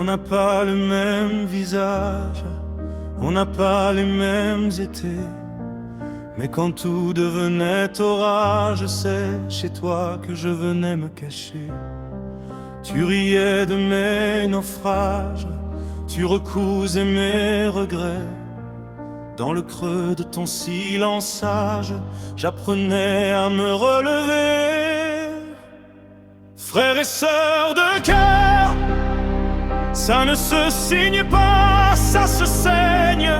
On n'a pas le même visage, on n'a pas les mêmes étés. Mais quand tout devenait orage, c'est chez toi que je venais me cacher. Tu riais de mes naufrages, tu recousais mes regrets. Dans le creux de ton silence sage, j'apprenais à me relever. Frères et sœurs de cœur, ça ne se signe pas, ça se saigne.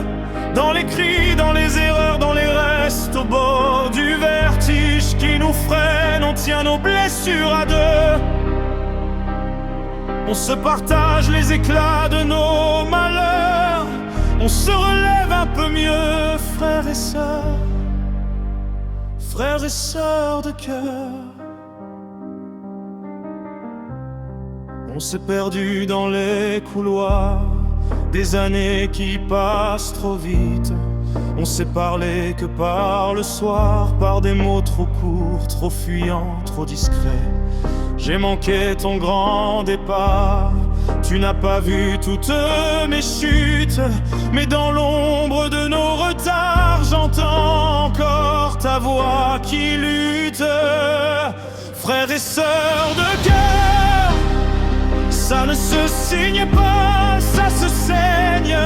Dans les cris, dans les erreurs, dans les restes, au bord du vertige qui nous freine, on tient nos blessures à deux. On se partage les éclats de nos malheurs, on se relève un peu mieux, frères et sœurs de cœur. On s'est perdu dans les couloirs, des années qui passent trop vite. On s'est parlé que par le soir, par des mots trop courts, trop fuyants, trop discrets. J'ai manqué ton grand départ, tu n'as pas vu toutes mes chutes. Mais dans l'ombre de nos retards, j'entends encore ta voix qui lutte. Frères et sœurs de cœur, ça ne se signe pas, ça se saigne.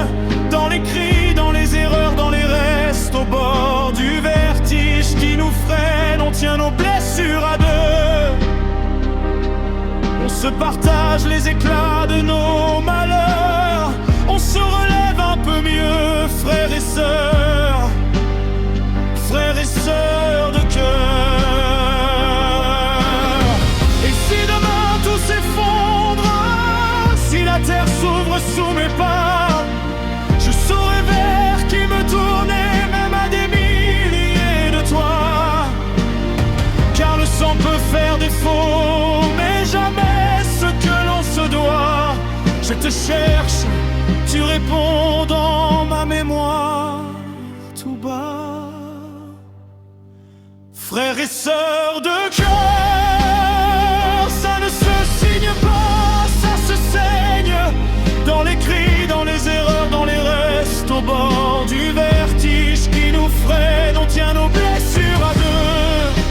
Dans les cris, dans les erreurs, dans les restes, au bord du vertige qui nous freine, on tient nos blessures à deux. On se partage les éclats de nos malheurs, on se relève un peu mieux, frères et sœurs de cœur. Et si demain tout s'effondre, si la terre s'ouvre sous mes pas, je saurai vers qui me tourner, même à des milliers de toi. Car le sang peut faire défaut, mais jamais ce que l'on se doit. Je te cherche, tu réponds dans ma mémoire tout bas. Frères et sœurs de cœur, ça ne se signe pas, ça se saigne. Dans les cris, dans les erreurs, dans les restes, au bord du vertige qui nous freine, on tient nos blessures à deux.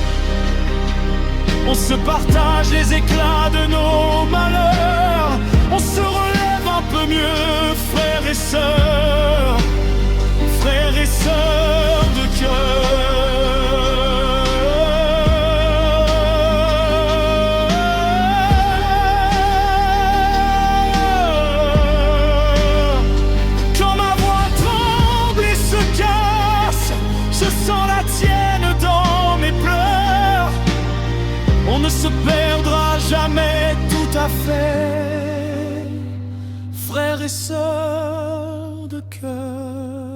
On se partage les éclats de nos malheurs, on se relève un peu mieux, frères et sœurs de cœur. Quand ma voix tremble et se casse, je sens la tienne dans mes pleurs. On ne se perdra jamais tout à fait, frères et sœurs de cœur.